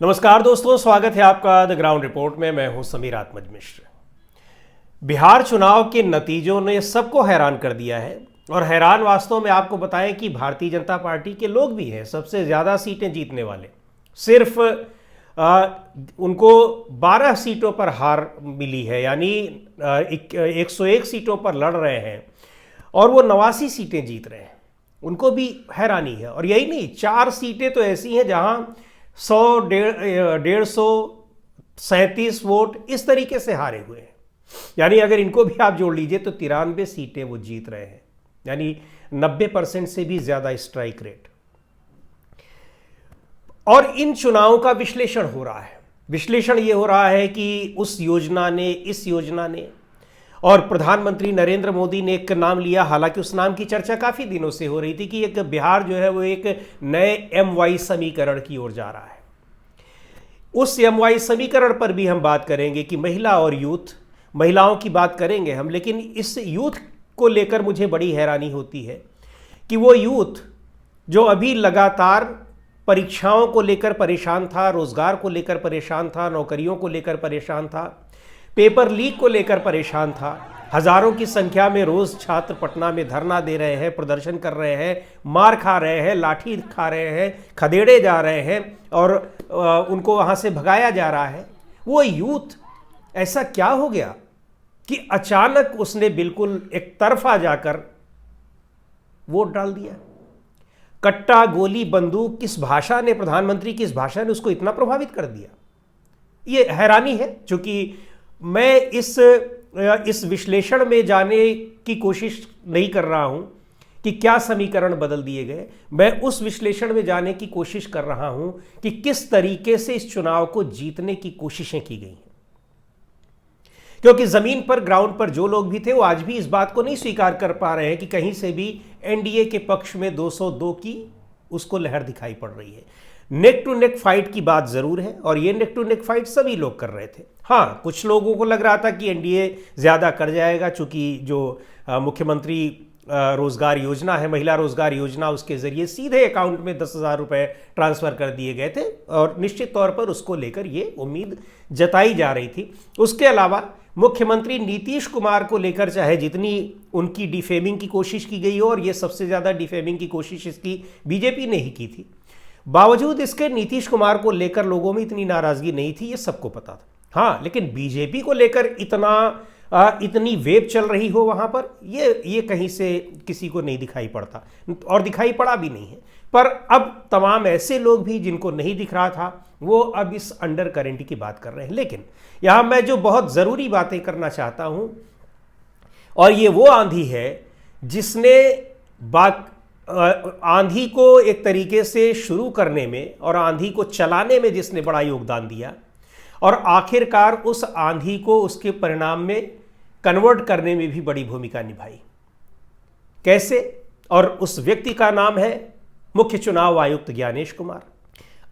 नमस्कार दोस्तों, स्वागत है आपका द ग्राउंड रिपोर्ट में। मैं हूं समीर आत्मज मिश्र। बिहार चुनाव के नतीजों ने सबको हैरान कर दिया है और हैरान वास्तव में आपको बताएं कि भारतीय जनता पार्टी के लोग भी हैं। सबसे ज़्यादा सीटें जीतने वाले सिर्फ उनको 12 सीटों पर हार मिली है, यानी 101 सीटों पर लड़ रहे हैं और वो 89 सीटें जीत रहे हैं। उनको भी हैरानी है। और यही नहीं, 4 सीटें तो ऐसी हैं जहां 100, 150, 37 वोट इस तरीके से हारे हुए हैं। यानी अगर इनको भी आप जोड़ लीजिए तो 93 सीटें वो जीत रहे हैं, यानी 90% से भी ज्यादा स्ट्राइक रेट। और इन चुनावों का विश्लेषण हो रहा है। विश्लेषण ये हो रहा है कि उस योजना ने, इस योजना ने, और प्रधानमंत्री नरेंद्र मोदी ने एक नाम लिया। हालांकि उस नाम की चर्चा काफी दिनों से हो रही थी कि एक बिहार जो है वो एक नए MY समीकरण की ओर जा रहा है। उस MY समीकरण पर भी हम बात करेंगे कि महिला और यूथ, महिलाओं की बात करेंगे हम। लेकिन इस यूथ को लेकर मुझे बड़ी हैरानी होती है कि वो यूथ जो अभी लगातार परीक्षाओं को लेकर परेशान था, रोजगार को लेकर परेशान था, नौकरियों को लेकर परेशान था, पेपर लीक को लेकर परेशान था, हजारों की संख्या में रोज छात्र पटना में धरना दे रहे हैं, प्रदर्शन कर रहे हैं, मार खा रहे हैं, लाठी खा रहे हैं, खदेड़े जा रहे हैं और उनको वहां से भगाया जा रहा है। वो यूथ, ऐसा क्या हो गया कि अचानक उसने बिल्कुल एक तरफा जाकर वोट डाल दिया? कट्टा, गोली, बंदूक, किस भाषा ने, प्रधानमंत्री की इस भाषा ने उसको इतना प्रभावित कर दिया? ये हैरानी है। चूंकि मैं इस विश्लेषण में जाने की कोशिश नहीं कर रहा हूं कि क्या समीकरण बदल दिए गए। मैं उस विश्लेषण में जाने की कोशिश कर रहा हूं कि किस तरीके से इस चुनाव को जीतने की कोशिशें की गई हैं। क्योंकि जमीन पर, ग्राउंड पर जो लोग भी थे वो आज भी इस बात को नहीं स्वीकार कर पा रहे हैं कि कहीं से भी NDA के पक्ष में 202 की उसको लहर दिखाई पड़ रही है। नेक टू नेक फाइट की बात जरूर है और ये नेक टू नेक फाइट सभी लोग कर रहे थे। हाँ, कुछ लोगों को लग रहा था कि NDA ज्यादा कर जाएगा, चूंकि जो मुख्यमंत्री रोजगार योजना है, महिला रोजगार योजना, उसके जरिए सीधे अकाउंट में 10,000 रुपए ट्रांसफर कर दिए गए थे और निश्चित तौर पर उसको लेकर ये उम्मीद जताई जा रही थी। उसके अलावा मुख्यमंत्री नीतीश कुमार को लेकर चाहे जितनी उनकी डिफेमिंग की कोशिश की गई हो, और ये सबसे ज्यादा डिफेमिंग की कोशिश इसकी बीजेपी ने ही की थी, बावजूद इसके नीतीश कुमार को लेकर लोगों में इतनी नाराजगी नहीं थी, ये सबको पता था। हाँ, लेकिन बीजेपी को लेकर इतनी वेव चल रही हो वहां पर, ये कहीं से किसी को नहीं दिखाई पड़ता और दिखाई पड़ा भी नहीं है। पर अब तमाम ऐसे लोग भी जिनको नहीं दिख रहा था वो अब इस अंडर करेंट की बात कर रहे हैं। लेकिन यहां मैं जो बहुत जरूरी बातें करना चाहता हूं, और ये वो आंधी है जिसने आंधी को एक तरीके से शुरू करने में और आंधी को चलाने में जिसने बड़ा योगदान दिया और आखिरकार उस आंधी को उसके परिणाम में कन्वर्ट करने में भी बड़ी भूमिका निभाई। कैसे? और उस व्यक्ति का नाम है मुख्य चुनाव आयुक्त ज्ञानेश कुमार।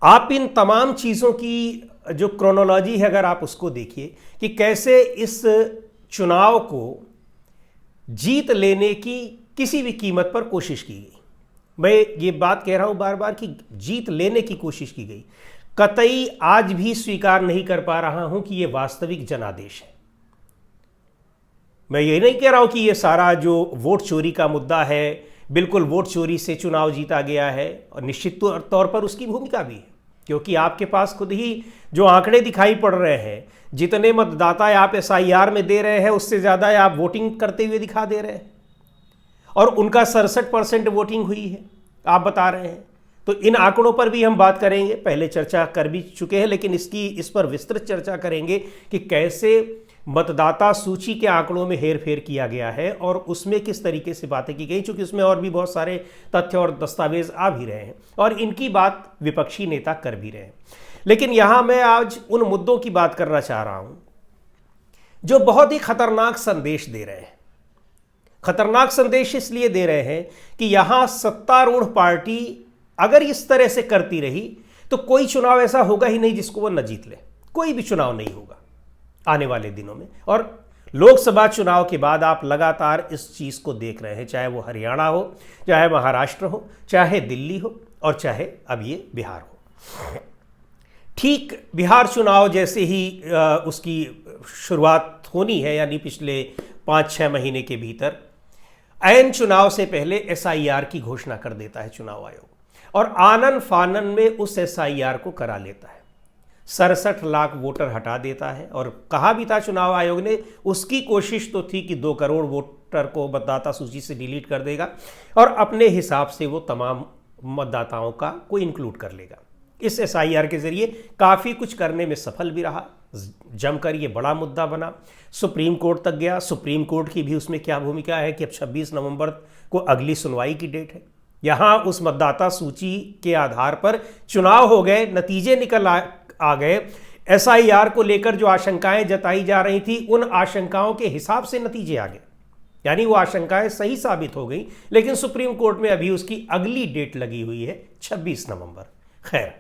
आप इन तमाम चीजों की जो क्रोनोलॉजी है, अगर आप उसको देखिए कि कैसे इस चुनाव को जीत लेने की किसी भी कीमत पर कोशिश की गई। मैं ये बात कह रहा हूं बार बार कि जीत लेने की कोशिश की गई। कतई आज भी स्वीकार नहीं कर पा रहा हूं कि यह वास्तविक जनादेश है। मैं ये नहीं कह रहा हूं कि यह सारा जो वोट चोरी का मुद्दा है, बिल्कुल वोट चोरी से चुनाव जीता गया है, और निश्चित तौर पर उसकी भूमिका भी है, क्योंकि आपके पास खुद ही जो आंकड़े दिखाई पड़ रहे हैं, जितने मतदाता आप SIR में दे रहे हैं उससे ज्यादा आप वोटिंग करते हुए दिखा दे रहे हैं, और उनका 67% वोटिंग हुई है, आप बता रहे हैं। तो इन आंकड़ों पर भी हम बात करेंगे, पहले चर्चा कर भी चुके हैं, लेकिन इस पर विस्तृत चर्चा करेंगे कि कैसे मतदाता सूची के आंकड़ों में हेरफेर किया गया है और उसमें किस तरीके से बातें की गई, चूंकि उसमें और भी बहुत सारे तथ्य और दस्तावेज आ भी रहे हैं और इनकी बात विपक्षी नेता कर भी रहे हैं। लेकिन यहां मैं आज उन मुद्दों की बात करना चाह रहा हूं जो बहुत ही खतरनाक संदेश दे रहे हैं। खतरनाक संदेश इसलिए दे रहे हैं कि यहां सत्तारूढ़ पार्टी अगर इस तरह से करती रही तो कोई चुनाव ऐसा होगा ही नहीं जिसको वो न जीत ले। कोई भी चुनाव नहीं होगा आने वाले दिनों में। और लोकसभा चुनाव के बाद आप लगातार इस चीज को देख रहे हैं, चाहे वो हरियाणा हो, चाहे महाराष्ट्र हो, चाहे दिल्ली हो और चाहे अब ये बिहार हो। ठीक बिहार चुनाव जैसे ही उसकी शुरुआत होनी है, यानी पिछले 5-6 महीने के भीतर, ऐन चुनाव से पहले एसआईआर की घोषणा कर देता है चुनाव आयोग, और आनन फानन में उस एसआईआर को करा लेता है। 67 लाख वोटर हटा देता है, और कहा भी था चुनाव आयोग ने, उसकी कोशिश तो थी कि 2 करोड़ वोटर को मतदाता सूची से डिलीट कर देगा और अपने हिसाब से वो तमाम मतदाताओं का को इंक्लूड कर लेगा। इस एसआईआर के जरिए काफ़ी कुछ करने में सफल भी रहा, जमकर ये बड़ा मुद्दा बना, सुप्रीम कोर्ट तक गया। सुप्रीम कोर्ट की भी उसमें क्या भूमिका है कि अब 26 नवंबर को अगली सुनवाई की डेट है। यहाँ उस मतदाता सूची के आधार पर चुनाव हो गए, नतीजे निकल आ गए। एसआईआर को लेकर जो आशंकाएं जताई जा रही थी, उन आशंकाओं के हिसाब से नतीजे आ गए, यानी वो आशंकाएं सही साबित हो गई। लेकिन सुप्रीम कोर्ट में अभी उसकी अगली डेट लगी हुई है 26 नवंबर। खैर,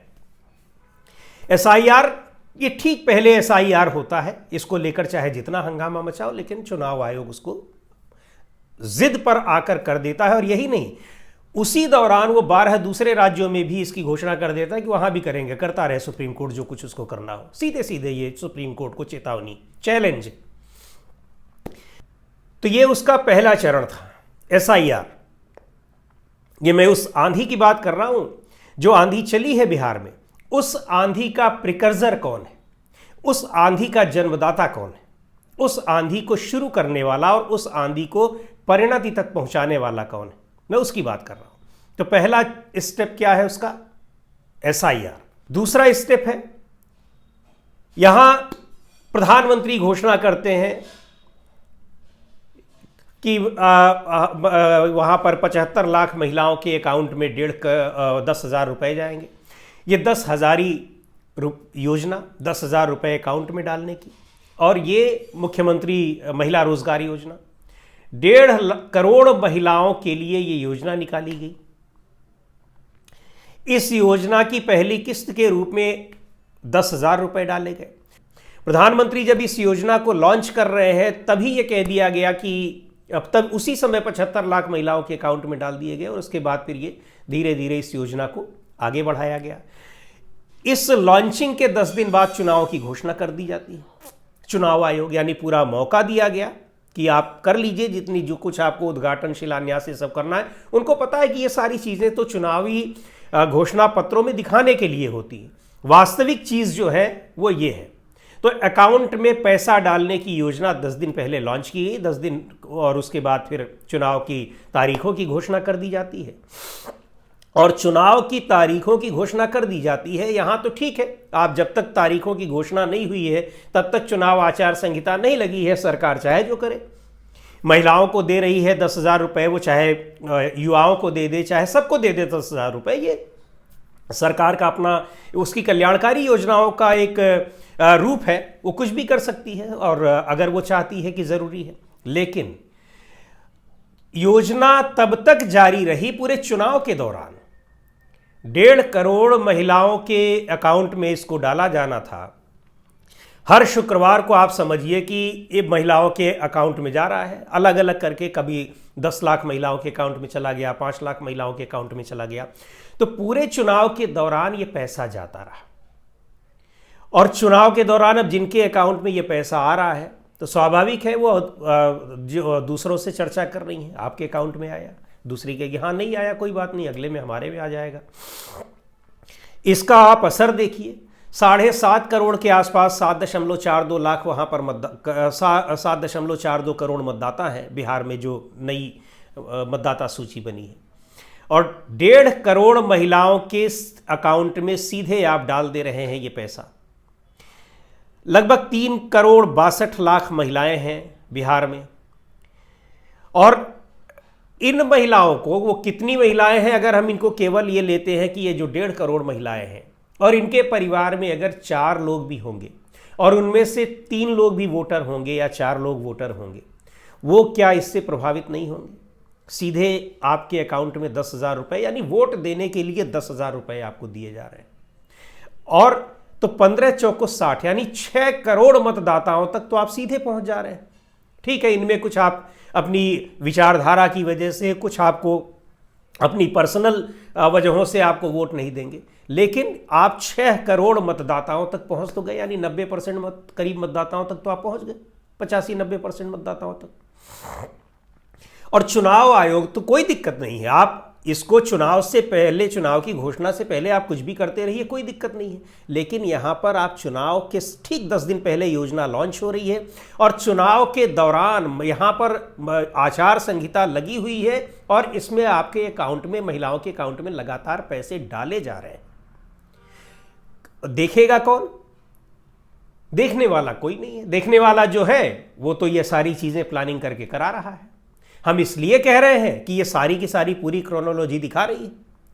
एसआईआर ये ठीक पहले एसआईआर होता है, इसको लेकर चाहे जितना हंगामा मचाओ, लेकिन चुनाव आयोग उसको जिद पर आकर कर देता है। और यही नहीं, उसी दौरान वो 12 दूसरे राज्यों में भी इसकी घोषणा कर देता है कि वहां भी करेंगे, करता रहे सुप्रीम कोर्ट जो कुछ उसको करना हो। सीधे सीधे ये सुप्रीम कोर्ट को चेतावनी, चैलेंज। तो ये उसका पहला चरण था, एसआईआर। ये मैं उस आंधी की बात कर रहा हूं जो आंधी चली है बिहार में। उस आंधी का प्रिकर्सर कौन है, उस आंधी का जन्मदाता कौन है, उस आंधी को शुरू करने वाला और उस आंधी को परिणति तक पहुंचाने वाला कौन है, मैं उसकी बात कर रहा हूं। तो पहला स्टेप क्या है उसका, एसआईआर। दूसरा स्टेप है, यहां प्रधानमंत्री घोषणा करते हैं कि वहां पर 75 लाख महिलाओं के अकाउंट में 10,000 रुपए जाएंगे। ये 10,000 योजना, 10,000 रुपए अकाउंट में डालने की, और ये मुख्यमंत्री महिला रोजगार योजना, 1.5 करोड़ महिलाओं के लिए ये योजना निकाली गई। इस योजना की पहली किस्त के रूप में 10,000 रुपए डाले गए। प्रधानमंत्री जब इस योजना को लॉन्च कर रहे हैं, तभी ये कह दिया गया कि अब तक उसी समय 75 लाख महिलाओं के अकाउंट में डाल दिए गए, और उसके बाद फिर ये धीरे धीरे इस योजना को आगे बढ़ाया गया। इस लॉन्चिंग के 10 दिन बाद चुनाव की घोषणा कर दी जाती है। चुनाव आयोग, यानी पूरा मौका दिया गया कि आप कर लीजिए जितनी जो कुछ आपको उद्घाटन, शिलान्यास ये सब करना है। उनको पता है कि ये सारी चीज़ें तो चुनावी घोषणा पत्रों में दिखाने के लिए होती है, वास्तविक चीज़ जो है वो ये है। तो अकाउंट में पैसा डालने की योजना 10 दिन पहले लॉन्च की गई, 10 दिन, और उसके बाद फिर चुनाव की तारीखों की घोषणा कर दी जाती है। और चुनाव की तारीखों की घोषणा कर दी जाती है, यहां तो ठीक है, आप जब तक तारीखों की घोषणा नहीं हुई है तब तक चुनाव आचार संहिता नहीं लगी है, सरकार चाहे जो करे। महिलाओं को दे रही है 10,000 रुपए, वो चाहे युवाओं को दे दे, चाहे सबको दे दे 10,000 रुपए, ये सरकार का अपना, उसकी कल्याणकारी योजनाओं का एक रूप है, वो कुछ भी कर सकती है और अगर वो चाहती है कि ज़रूरी है। लेकिन योजना तब तक जारी रही पूरे चुनाव के दौरान। 1.5 करोड़ महिलाओं के अकाउंट में इसको डाला जाना था। हर शुक्रवार को आप समझिए कि ये महिलाओं के अकाउंट में जा रहा है, अलग अलग करके, कभी 10 लाख महिलाओं के अकाउंट में चला गया, 5 लाख महिलाओं के अकाउंट में चला गया। तो पूरे चुनाव के दौरान ये पैसा जाता रहा, और चुनाव के दौरान अब जिनके अकाउंट में ये पैसा आ रहा है, तो स्वाभाविक है वो जो दूसरों से चर्चा कर रही हैं, आपके अकाउंट में आया, दूसरी कहेगी हाँ नहीं आया, कोई बात नहीं, अगले में हमारे में आ जाएगा। इसका आप असर देखिए, 7.5 करोड़ के आसपास 7.42 लाख वहाँ पर 7.42 करोड़ मतदाता हैं बिहार में, जो नई मतदाता सूची बनी है, और 1.5 करोड़ महिलाओं के अकाउंट में सीधे आप डाल दे रहे हैं ये पैसा। लगभग 3 करोड़ 62 लाख महिलाएं हैं बिहार में, और इन महिलाओं को, वो कितनी महिलाएं हैं, अगर हम इनको केवल ये लेते हैं कि ये जो 1.5 करोड़ महिलाएं हैं, और इनके परिवार में अगर 4 लोग भी होंगे और उनमें से 3 लोग भी वोटर होंगे या 4 लोग वोटर होंगे, वो क्या इससे प्रभावित नहीं होंगे? सीधे आपके अकाउंट में 10,000 रुपए, यानी वोट देने के लिए 10,000 रुपए आपको दिए जा रहे हैं। और तो 15 चौको 60, यानी 6 करोड़ मतदाताओं तक तो आप सीधे पहुंच जा रहे हैं। ठीक है, इनमें कुछ आप अपनी विचारधारा की वजह से, कुछ आपको अपनी पर्सनल वजहों से आपको वोट नहीं देंगे, लेकिन आप 6 करोड़ मतदाताओं तक पहुंच तो गए, यानी 90% करीब मतदाताओं तक तो आप पहुंच गए, 85-90% मतदाताओं तक। और चुनाव आयोग तो कोई दिक्कत नहीं है, आप इसको चुनाव से पहले, चुनाव की घोषणा से पहले आप कुछ भी करते रहिए, कोई दिक्कत नहीं है। लेकिन यहां पर आप चुनाव के ठीक 10 दिन पहले योजना लॉन्च हो रही है और चुनाव के दौरान यहां पर आचार संहिता लगी हुई है और इसमें आपके अकाउंट में, महिलाओं के अकाउंट में लगातार पैसे डाले जा रहे हैं। देखेगा कौन? देखने वाला कोई नहीं है। देखने वाला जो है वो तो ये सारी चीजें प्लानिंग करके करा रहा है। हम इसलिए कह रहे हैं कि ये सारी की सारी पूरी क्रोनोलॉजी दिखा रही है।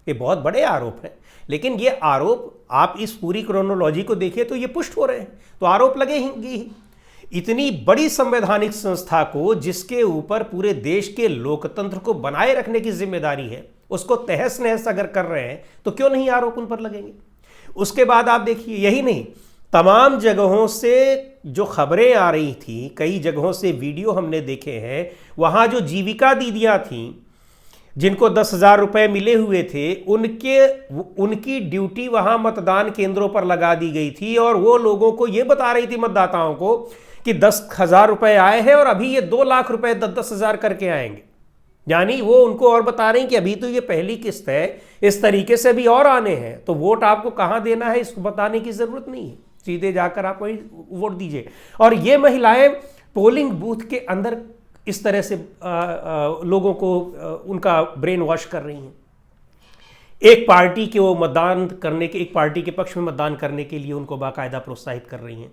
ये बहुत बड़े आरोप हैं, लेकिन ये आरोप आप इस पूरी क्रोनोलॉजी को देखिए तो ये पुष्ट हो रहे हैं, तो आरोप लगेंगे ही। इतनी बड़ी संवैधानिक संस्था को, जिसके ऊपर पूरे देश के लोकतंत्र को बनाए रखने की जिम्मेदारी है, उसको तहस नहस अगर कर रहे हैं तो क्यों नहीं आरोप उन पर लगेंगे। उसके बाद आप देखिए, यही नहीं, तमाम जगहों से जो खबरें आ रही थी, कई जगहों से वीडियो हमने देखे हैं, वहाँ जो जीविका दीदियाँ थीं जिनको 10,000 रुपये मिले हुए थे, उनकी ड्यूटी वहाँ मतदान केंद्रों पर लगा दी गई थी और वो लोगों को ये बता रही थी, मतदाताओं को, कि 10,000 रुपये आए हैं और अभी ये 2 लाख रुपये 10-10 हज़ार करके आएंगे। यानी वो उनको और बता रहे हैं कि अभी तो ये पहली किस्त है, इस तरीके से भी और आने हैं, तो वोट आपको कहाँ देना है इसको बताने की ज़रूरत नहीं है, सीधे जाकर आप वही वोट दीजिए। और ये महिलाएं पोलिंग बूथ के अंदर इस तरह से लोगों को उनका ब्रेन वॉश कर रही हैं। एक पार्टी के वो मतदान करने के, एक पार्टी के पक्ष में मतदान करने के लिए उनको बाकायदा प्रोत्साहित कर रही हैं।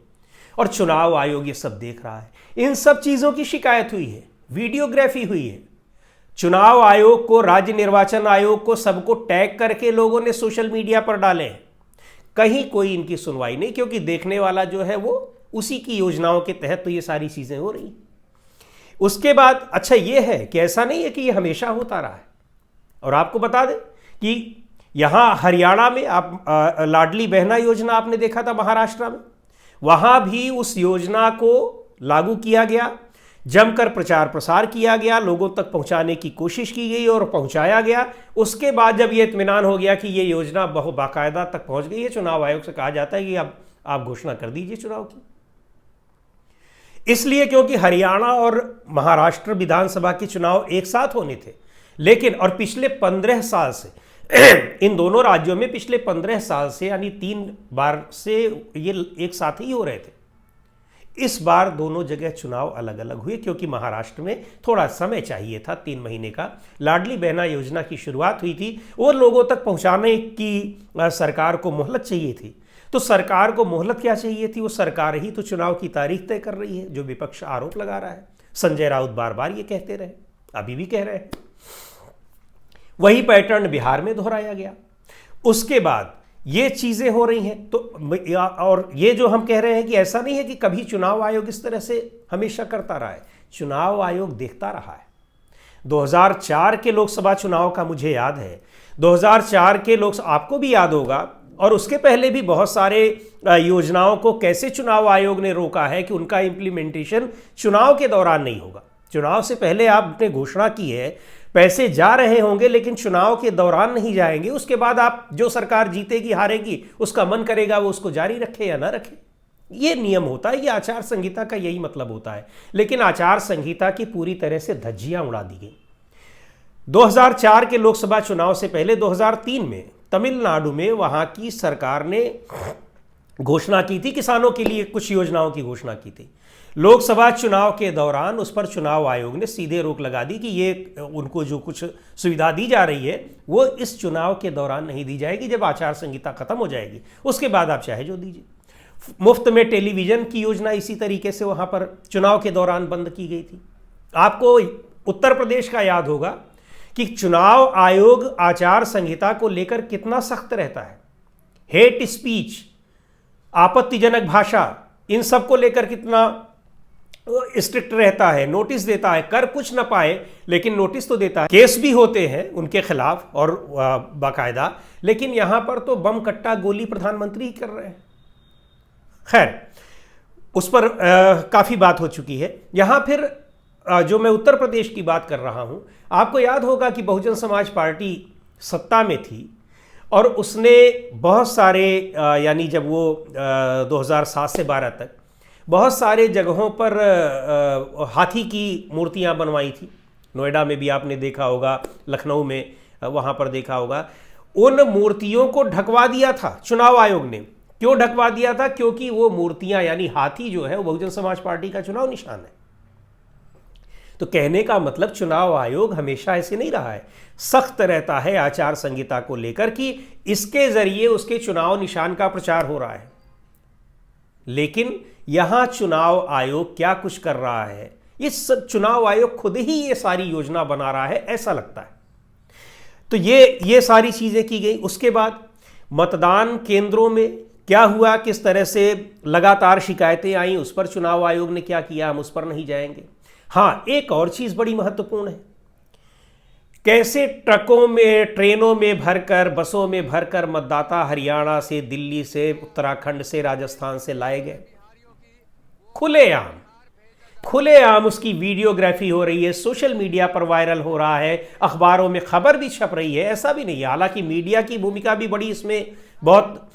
और चुनाव आयोग ये सब देख रहा है। इन सब चीज़ों की शिकायत हुई है, वीडियोग्राफी हुई है। चुनाव आयोग को, राज्य निर्वाचन आयोग को, सबको टैग करके लोगों ने सोशल मीडिया पर डाले हैं। कहीं कोई इनकी सुनवाई नहीं, क्योंकि देखने वाला जो है वो उसी की योजनाओं के तहत तो ये सारी चीजें हो रही। उसके बाद अच्छा ये है कि ऐसा नहीं है कि ये हमेशा होता रहा है। और आपको बता दें कि यहां हरियाणा में आप लाडली बहना योजना आपने देखा था, महाराष्ट्र में, वहां भी उस योजना को लागू किया गया, जमकर प्रचार प्रसार किया गया, लोगों तक पहुंचाने की कोशिश की गई और पहुंचाया गया। उसके बाद जब ये इत्मीनान हो गया कि ये योजना बाकायदा तक पहुंच गई है, चुनाव आयोग से कहा जाता है कि अब आप घोषणा कर दीजिए चुनाव की। इसलिए क्योंकि हरियाणा और महाराष्ट्र विधानसभा के चुनाव एक साथ होने थे, लेकिन और पिछले 15 साल से इन दोनों राज्यों में पिछले 15 साल से, यानी 3 बार से ये एक साथ ही हो रहे थे। इस बार दोनों जगह चुनाव अलग अलग हुए, क्योंकि महाराष्ट्र में थोड़ा समय चाहिए था, 3 महीने का। लाडली बहना योजना की शुरुआत हुई थी, वो लोगों तक पहुंचाने की सरकार को मोहलत चाहिए थी। तो सरकार को मोहलत क्या चाहिए थी? वो सरकार ही तो चुनाव की तारीख तय कर रही है, जो विपक्ष आरोप लगा रहा है। संजय राउत बार बार ये कहते रहे, अभी भी कह रहे हैं। वही पैटर्न बिहार में दोहराया गया। उसके बाद ये चीजें हो रही हैं। तो और ये जो हम कह रहे हैं कि ऐसा नहीं है कि कभी चुनाव आयोग इस तरह से हमेशा करता रहा है, चुनाव आयोग देखता रहा है। 2004 के लोकसभा चुनाव का मुझे याद है, 2004 के आपको भी याद होगा, और उसके पहले भी बहुत सारे योजनाओं को कैसे चुनाव आयोग ने रोका है कि उनका इंप्लीमेंटेशन चुनाव के दौरान नहीं होगा। चुनाव से पहले आपने घोषणा की है, पैसे जा रहे होंगे, लेकिन चुनाव के दौरान नहीं जाएंगे। उसके बाद आप, जो सरकार जीतेगी हारेगी, उसका मन करेगा वो उसको जारी रखे या ना रखे। ये नियम होता है, ये आचार संहिता का यही मतलब होता है। लेकिन आचार संहिता की पूरी तरह से धज्जियां उड़ा दी गई। 2004 के लोकसभा चुनाव से पहले 2003 में तमिलनाडु में वहां की सरकार ने घोषणा की थी, किसानों के लिए कुछ योजनाओं की घोषणा की थी। लोकसभा चुनाव के दौरान उस पर चुनाव आयोग ने सीधे रोक लगा दी कि ये उनको जो कुछ सुविधा दी जा रही है वो इस चुनाव के दौरान नहीं दी जाएगी, जब आचार संहिता खत्म हो जाएगी उसके बाद आप चाहे जो दीजिए। मुफ्त में टेलीविजन की योजना इसी तरीके से वहां पर चुनाव के दौरान बंद की गई थी। आपको उत्तर प्रदेश का याद होगा कि चुनाव आयोग आचार संहिता को लेकर कितना सख्त रहता है। हेट स्पीच, आपत्तिजनक भाषा, इन सब को लेकर कितना स्ट्रिक्ट रहता है, नोटिस देता है। कर कुछ ना पाए लेकिन नोटिस तो देता है, केस भी होते हैं उनके खिलाफ और बाकायदा। लेकिन यहां पर तो बम कट्टा गोली प्रधानमंत्री ही कर रहे हैं। खैर, उस पर काफी बात हो चुकी है। यहां फिर जो मैं उत्तर प्रदेश की बात कर रहा हूं, आपको याद होगा कि बहुजन समाज पार्टी सत्ता में थी और उसने बहुत सारे यानी जब वो 2007 से 12 तक बहुत सारे जगहों पर हाथी की मूर्तियां बनवाई थी। नोएडा में भी आपने देखा होगा, लखनऊ में वहाँ पर देखा होगा। उन मूर्तियों को ढकवा दिया था चुनाव आयोग ने। क्यों ढकवा दिया था? क्योंकि वो मूर्तियां यानी हाथी जो है वो बहुजन समाज पार्टी का चुनाव निशान है। तो कहने का मतलब चुनाव आयोग हमेशा ऐसे नहीं रहा है, सख्त रहता है आचार संहिता को लेकर कि इसके जरिए उसके चुनाव निशान का प्रचार हो रहा है। लेकिन यहां चुनाव आयोग क्या कुछ कर रहा है, इस चुनाव आयोग खुद ही ये सारी योजना बना रहा है ऐसा लगता है। तो ये सारी चीजें की गई। उसके बाद मतदान केंद्रों में क्या हुआ, किस तरह से लगातार शिकायतें आई, उस पर चुनाव आयोग ने क्या किया, हम उस पर नहीं जाएंगे। हाँ, एक और चीज बड़ी महत्वपूर्ण है, कैसे ट्रकों में, ट्रेनों में भरकर, बसों में भरकर मतदाता हरियाणा से, दिल्ली से, उत्तराखंड से, राजस्थान से लाए गए। खुलेआम उसकी वीडियोग्राफी हो रही है, सोशल मीडिया पर वायरल हो रहा है, अखबारों में खबर भी छप रही है। ऐसा भी नहीं है, हालांकि मीडिया की भूमिका भी बड़ी इसमें बहुत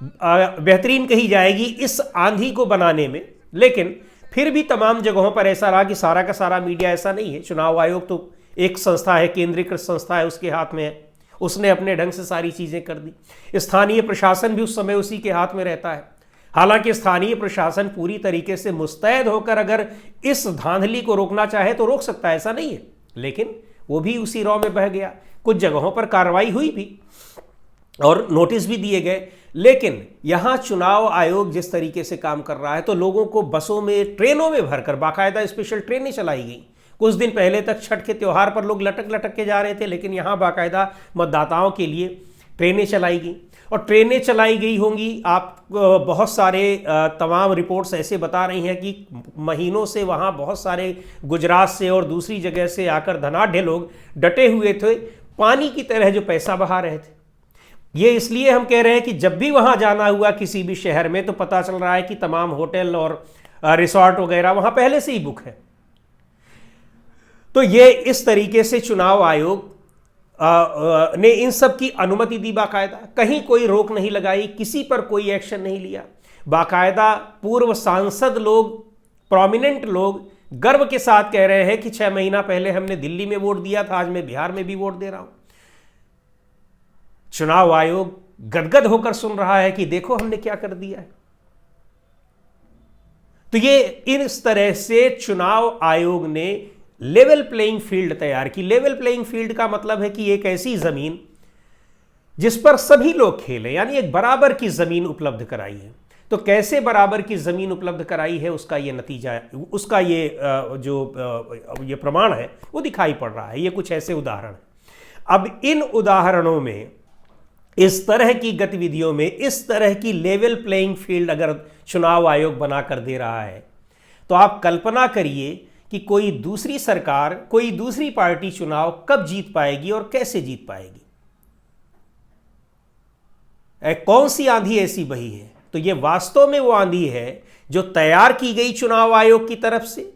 बेहतरीन कही जाएगी इस आंधी को बनाने में। लेकिन फिर भी तमाम जगहों पर ऐसा रहा कि सारा का सारा मीडिया ऐसा नहीं है। चुनाव आयोग तो एक संस्था है, केंद्रीकृत संस्था है, उसके हाथ में है, उसने अपने ढंग से सारी चीजें कर दी। स्थानीय प्रशासन भी उस समय उसी के हाथ में रहता है। हालांकि स्थानीय प्रशासन पूरी तरीके से मुस्तैद होकर अगर इस धांधली को रोकना चाहे तो रोक सकता है, ऐसा नहीं है, लेकिन वो भी उसी रॉ में बह गया। कुछ जगहों पर कार्रवाई हुई भी और नोटिस भी दिए गए। लेकिन यहां चुनाव आयोग जिस तरीके से काम कर रहा है, तो लोगों को बसों में, ट्रेनों में भरकर, बाकायदा स्पेशल ट्रेनें चलाई गई। कुछ दिन पहले तक छठ के त्यौहार पर लोग लटक लटक के जा रहे थे, लेकिन यहां बाकायदा मतदाताओं के लिए ट्रेनें चलाई गई। और ट्रेनें चलाई गई होंगी, आप बहुत सारे तमाम रिपोर्ट्स ऐसे बता रही हैं कि महीनों से वहाँ बहुत सारे गुजरात से और दूसरी जगह से आकर धनाढ़ लोग डटे हुए थे, पानी की तरह जो पैसा बहा रहे थे। ये इसलिए हम कह रहे हैं कि जब भी वहाँ जाना हुआ किसी भी शहर में, तो पता चल रहा है कि तमाम होटल और रिसोर्ट वगैरह वहाँ पहले से ही बुक है। तो ये इस तरीके से चुनाव आयोग ने इन सब की अनुमति दी बाकायदा, कहीं कोई रोक नहीं लगाई, किसी पर कोई एक्शन नहीं लिया। बाकायदा पूर्व सांसद लोग, प्रोमिनेंट लोग गर्व के साथ कह रहे हैं कि 6 महीना पहले हमने दिल्ली में वोट दिया था, आज मैं बिहार में भी वोट दे रहा हूं। चुनाव आयोग गदगद होकर सुन रहा है कि देखो हमने क्या कर दिया है। तो ये इस तरह से चुनाव आयोग ने लेवल प्लेइंग फील्ड तैयार की। लेवल प्लेइंग फील्ड का मतलब है कि एक ऐसी जमीन जिस पर सभी लोग खेलें, यानी एक बराबर की जमीन उपलब्ध कराई है। तो कैसे बराबर की जमीन उपलब्ध कराई है, उसका ये नतीजा है, उसका ये ये प्रमाण है वो दिखाई पड़ रहा है। ये कुछ ऐसे उदाहरण हैं। अब इन उदाहरणों में, इस तरह की गतिविधियों में, इस तरह की लेवल प्लेइंग फील्ड अगर चुनाव आयोग बनाकर दे रहा है, तो आप कल्पना करिए कि कोई दूसरी सरकार, कोई दूसरी पार्टी चुनाव कब जीत पाएगी और कैसे जीत पाएगी। कौन सी आंधी ऐसी बही है? तो ये वास्तव में वो आंधी है जो तैयार की गई चुनाव आयोग की तरफ से,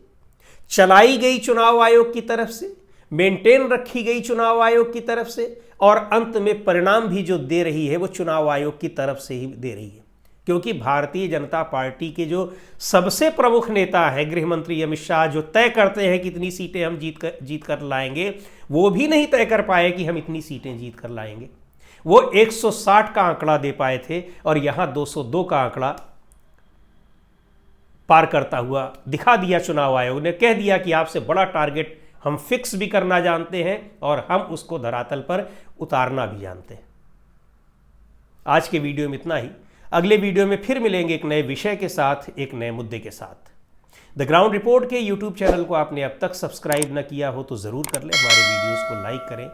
चलाई गई चुनाव आयोग की तरफ से, मेंटेन रखी गई चुनाव आयोग की तरफ से, और अंत में परिणाम भी जो दे रही है वो चुनाव आयोग की तरफ से ही दे रही है। क्योंकि भारतीय जनता पार्टी के जो सबसे प्रमुख नेता हैं, गृह मंत्री अमित शाह, जो तय करते हैं कि इतनी सीटें हम जीत कर लाएंगे, वो भी नहीं तय कर पाए कि हम इतनी सीटें जीत कर लाएंगे। वो 160 का आंकड़ा दे पाए थे और यहां 202 का आंकड़ा पार करता हुआ दिखा दिया चुनाव आयोग ने। कह दिया कि आपसे बड़ा टारगेट हम फिक्स भी करना जानते हैं और हम उसको धरातल पर उतारना भी जानते हैं। आज के वीडियो में इतना ही। अगले वीडियो में फिर मिलेंगे एक नए विषय के साथ, एक नए मुद्दे के साथ। द ग्राउंड रिपोर्ट के यूट्यूब चैनल को आपने अब तक सब्सक्राइब न किया हो तो ज़रूर कर लें। हमारे वीडियोज़ को लाइक करें,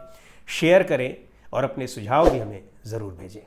शेयर करें और अपने सुझाव भी हमें ज़रूर भेजें।